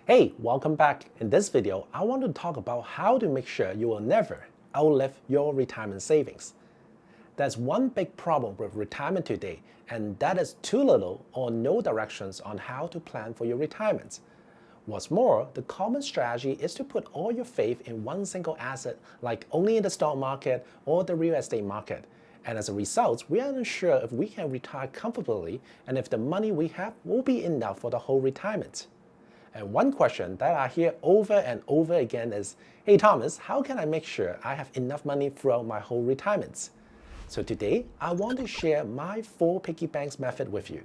Hey, welcome back. In this video, I want to talk about how to make sure you will never outlive your retirement savings. There's one big problem with retirement today, and that is too little or no directions on how to plan for your retirement. What's more, the common strategy is to put all your faith in one single asset, like only in the stock market or the real estate market. And as a result, we are unsure if we can retire comfortably and if the money we have will be enough for the whole retirement. And one question that I hear over and over again is, hey Thomas, how can I make sure I have enough money throughout my whole retirement? So today, I want to share my 4 piggy banks method with you.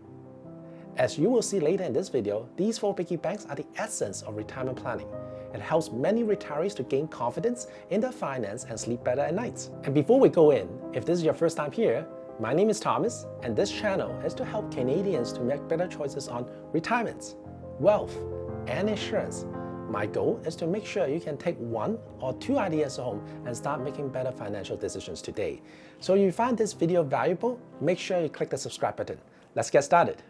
As you will see later in this video, these 4 piggy banks are the essence of retirement planning. It helps many retirees to gain confidence in their finance and sleep better at night. And before we go in, if this is your first time here, my name is Thomas, and this channel is to help Canadians to make better choices on retirement, wealth, and insurance. My goal is to make sure you can take 1 or 2 ideas home and start making better financial decisions today. So if you find this video valuable, make sure you click the subscribe button. Let's get started.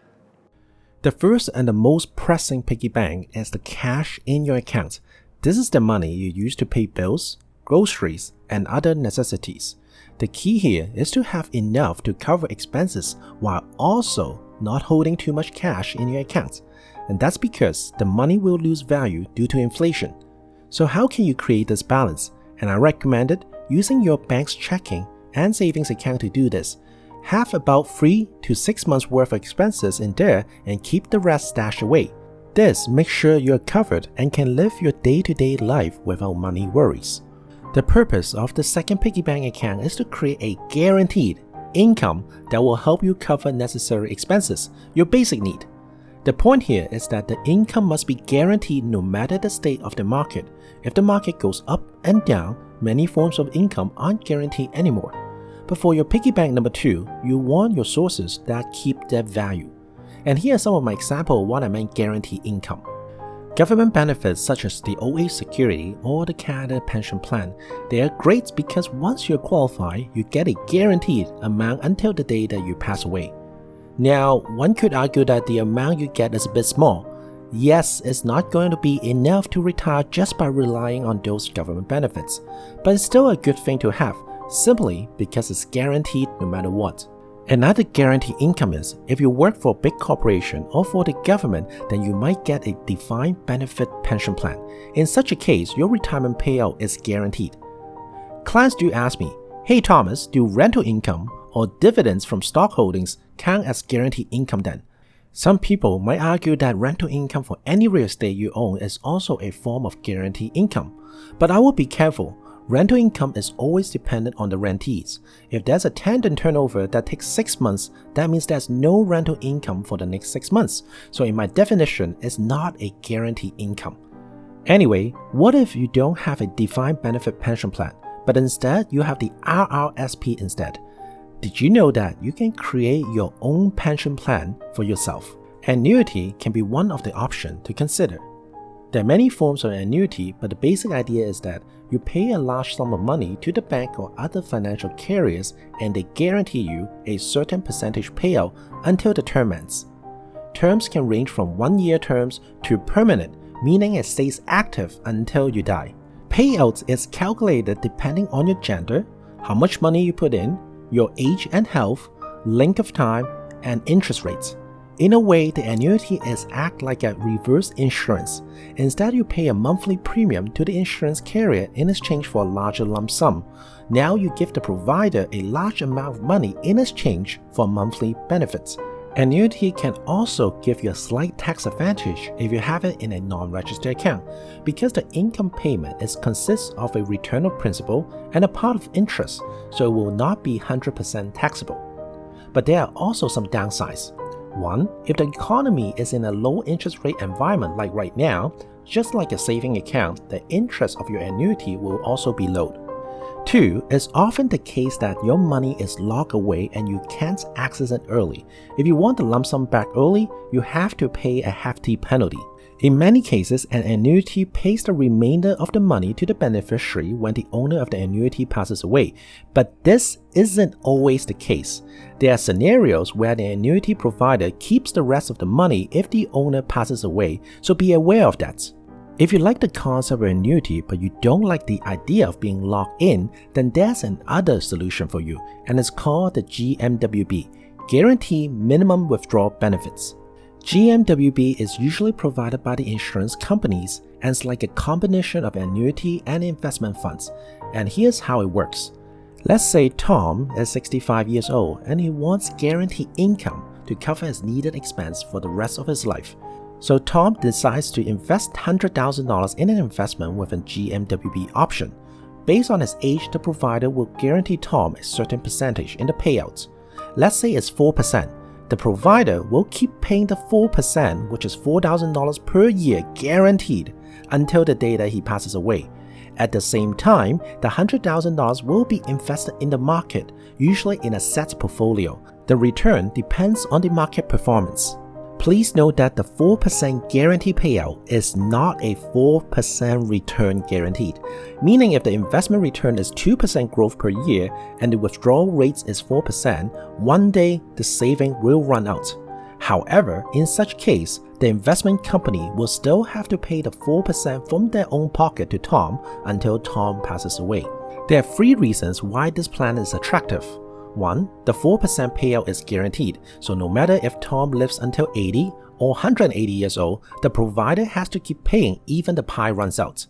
The first and the most pressing piggy bank is the cash in your account. This is the money you use to pay bills, groceries, and other necessities. The key here is to have enough to cover expenses while also not holding too much cash in your account. And that's because the money will lose value due to inflation. So how can you create this balance? And I recommended using your bank's checking and savings account to do this. Have about 3 to 6 months worth of expenses in there and keep the rest stashed away. This makes sure you're covered and can live your day-to-day life without money worries. The purpose of the second piggy bank account is to create a guaranteed income that will help you cover necessary expenses, your basic need. The point here is that the income must be guaranteed no matter the state of the market. If the market goes up and down, many forms of income aren't guaranteed anymore. But for your piggy bank number 2, you want your sources that keep their value. And here are some of my examples of what I mean guaranteed income. Government benefits such as the Old Age Security or the Canada Pension Plan, they are great because once you qualify, you get a guaranteed amount until the day that you pass away. Now, one could argue that the amount you get is a bit small. Yes, it's not going to be enough to retire just by relying on those government benefits, but it's still a good thing to have, simply because it's guaranteed no matter what. Another guaranteed income is, if you work for a big corporation or for the government, then you might get a defined benefit pension plan. In such a case, your retirement payout is guaranteed. Clients do ask me, hey Thomas, do rental income or dividends from stock holdings count as guaranteed income then? Some people might argue that rental income for any real estate you own is also a form of guaranteed income. But I will be careful. Rental income is always dependent on the rentees. If there's a tenant turnover that takes 6 months, that means there's no rental income for the next 6 months. So in my definition, it's not a guaranteed income. Anyway, what if you don't have a defined benefit pension plan, but instead you have the RRSP instead? Did you know that you can create your own pension plan for yourself? Annuity can be one of the options to consider. There are many forms of annuity, but the basic idea is that you pay a large sum of money to the bank or other financial carriers and they guarantee you a certain percentage payout until the term ends. Terms can range from 1-year terms to permanent, meaning it stays active until you die. Payouts is calculated depending on your gender, how much money you put in, your age and health, length of time, and interest rates. In a way, the annuity is act like a reverse insurance. Instead, you pay a monthly premium to the insurance carrier in exchange for a larger lump sum. Now you give the provider a large amount of money in exchange for monthly benefits. Annuity can also give you a slight tax advantage if you have it in a non-registered account, because the income payment consists of a return of principal and a part of interest, so it will not be 100% taxable. But there are also some downsides. 1. If the economy is in a low interest rate environment like right now, just like a saving account, the interest of your annuity will also be low. 2. It's often the case that your money is locked away and you can't access it early. If you want the lump sum back early, you have to pay a hefty penalty. In many cases, an annuity pays the remainder of the money to the beneficiary when the owner of the annuity passes away, but this isn't always the case. There are scenarios where the annuity provider keeps the rest of the money if the owner passes away, so be aware of that. If you like the concept of annuity but you don't like the idea of being locked in, then there's another solution for you, and it's called the GMWB, Guaranteed Minimum Withdrawal Benefits. GMWB is usually provided by the insurance companies and it's like a combination of annuity and investment funds. And here's how it works. Let's say Tom is 65 years old and he wants guaranteed income to cover his needed expense for the rest of his life. So Tom decides to invest $100,000 in an investment with a GMWB option. Based on his age, the provider will guarantee Tom a certain percentage in the payouts. Let's say it's 4%. The provider will keep paying the 4%, which is $4,000 per year guaranteed, until the day that he passes away. At the same time, the $100,000 will be invested in the market, usually in a set portfolio. The return depends on the market performance. Please note that the 4% guarantee payout is not a 4% return guaranteed, meaning if the investment return is 2% growth per year and the withdrawal rate is 4%, one day the saving will run out. However, in such case, the investment company will still have to pay the 4% from their own pocket to Tom until Tom passes away. There are 3 reasons why this plan is attractive. 1. The 4% payout is guaranteed, so no matter if Tom lives until 80 or 180 years old, the provider has to keep paying even the pie runs out.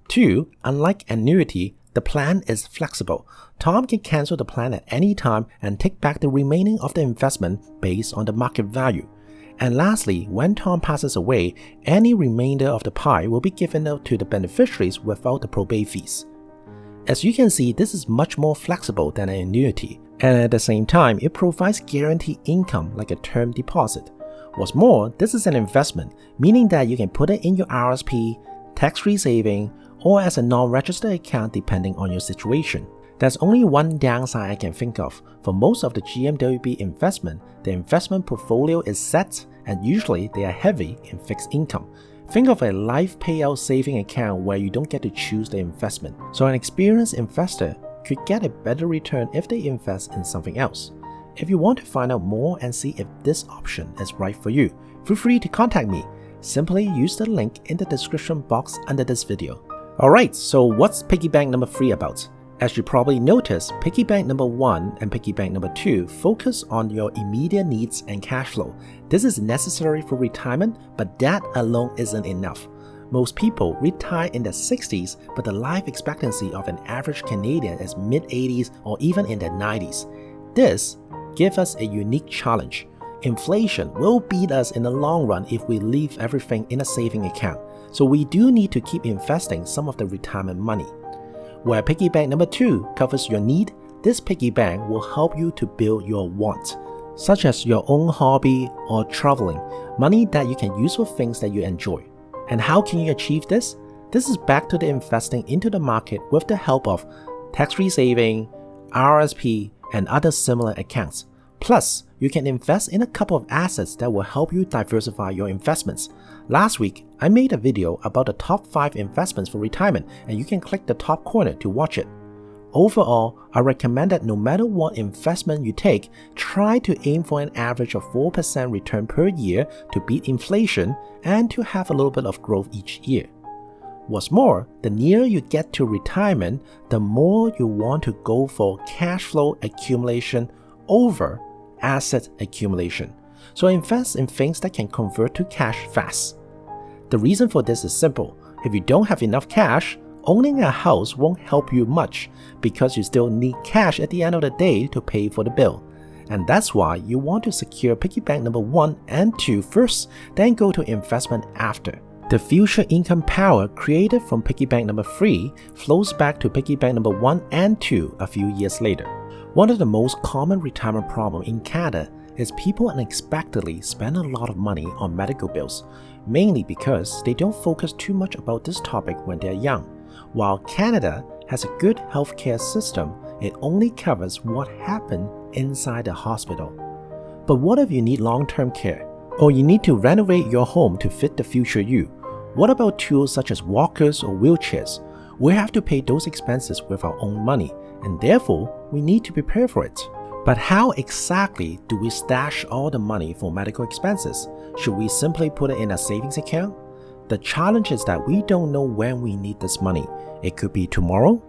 2. Unlike annuity, the plan is flexible. Tom can cancel the plan at any time and take back the remaining of the investment based on the market value. And lastly, when Tom passes away, any remainder of the pie will be given out to the beneficiaries without the probate fees. As you can see, this is much more flexible than an annuity, and at the same time, it provides guaranteed income like a term deposit. What's more, this is an investment, meaning that you can put it in your RSP, tax-free saving, or as a non-registered account depending on your situation. There's only one downside I can think of. For most of the GMWB investment, the investment portfolio is set and usually they are heavy in fixed income. Think of a life payout saving account where you don't get to choose the investment. So an experienced investor could get a better return if they invest in something else. If you want to find out more and see if this option is right for you, feel free to contact me. Simply use the link in the description box under this video. Alright, so what's piggy bank number 3 about? As you probably noticed, piggy bank number 1 and piggy bank number 2 focus on your immediate needs and cash flow. This is necessary for retirement, but that alone isn't enough. Most people retire in their 60s, but the life expectancy of an average Canadian is mid-80s or even in their 90s. This gives us a unique challenge. Inflation will beat us in the long run if we leave everything in a saving account, so we do need to keep investing some of the retirement money. Where piggy bank number 2 covers your need, this piggy bank will help you to build your want, such as your own hobby or traveling, money that you can use for things that you enjoy. And how can you achieve this? This is back to the investing into the market with the help of tax-free saving, RSP, and other similar accounts. Plus, you can invest in a couple of assets that will help you diversify your investments. Last week, I made a video about the top 5 investments for retirement, and you can click the top corner to watch it. Overall, I recommend that no matter what investment you take, try to aim for an average of 4% return per year to beat inflation and to have a little bit of growth each year. What's more, the nearer you get to retirement, the more you want to go for cash flow accumulation over asset accumulation. So invest in things that can convert to cash fast. The reason for this is simple. If you don't have enough cash, owning a house won't help you much because you still need cash at the end of the day to pay for the bill. And that's why you want to secure piggy bank number 1 and 2 first, then go to investment after. The future income power created from piggy bank number 3 flows back to piggy bank number 1 and 2 a few years later. One of the most common retirement problems in Canada is people unexpectedly spend a lot of money on medical bills, mainly because they don't focus too much about this topic when they're young. While Canada has a good healthcare system, it only covers what happened inside the hospital. But what if you need long-term care? Or you need to renovate your home to fit the future you? What about tools such as walkers or wheelchairs? We have to pay those expenses with our own money, and therefore we need to prepare for it. But how exactly do we stash all the money for medical expenses? Should we simply put it in a savings account? The challenge is that we don't know when we need this money. It could be tomorrow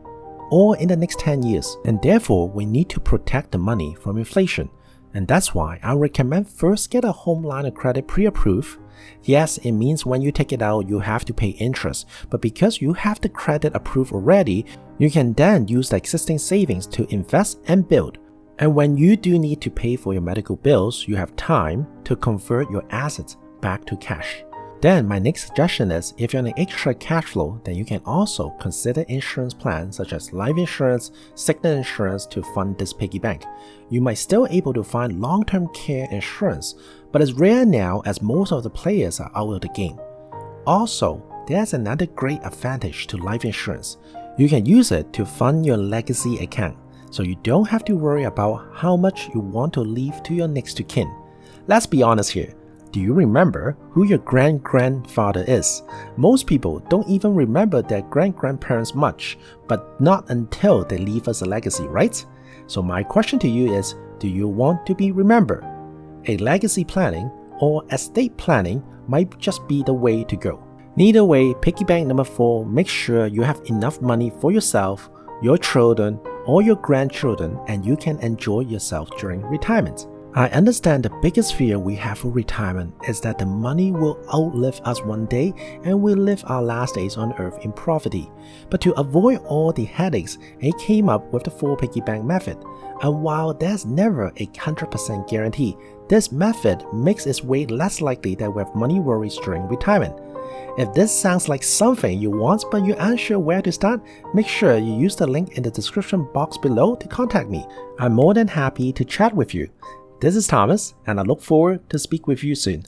or in the next 10 years, and therefore we need to protect the money from inflation. And that's why I recommend first get a home line of credit pre-approved. Yes, it means when you take it out, you have to pay interest, but because you have the credit approved already, you can then use the existing savings to invest and build. And when you do need to pay for your medical bills, you have time to convert your assets back to cash. Then my next suggestion is, if you're on an extra cash flow, then you can also consider insurance plans such as life insurance, sickness insurance to fund this piggy bank. You might still able to find long-term care insurance, but it's rare now as most of the players are out of the game. Also, there's another great advantage to life insurance. You can use it to fund your legacy account, so you don't have to worry about how much you want to leave to your next of kin. Let's be honest here. Do you remember who your grand-grandfather is? Most people don't even remember their grand-grandparents much, but not until they leave us a legacy, right? So my question to you is, do you want to be remembered? A legacy planning or estate planning might just be the way to go. Neither way, piggy bank number 4 makes sure you have enough money for yourself, your children, or your grandchildren, and you can enjoy yourself during retirement. I understand the biggest fear we have for retirement is that the money will outlive us one day and we'll live our last days on earth in poverty. But to avoid all the headaches, I came up with the 4 piggy bank method. And while there's never a 100% guarantee, this method makes its way less likely that we have money worries during retirement. If this sounds like something you want but you're unsure where to start, make sure you use the link in the description box below to contact me. I'm more than happy to chat with you. This is Thomas, and I look forward to speak with you soon.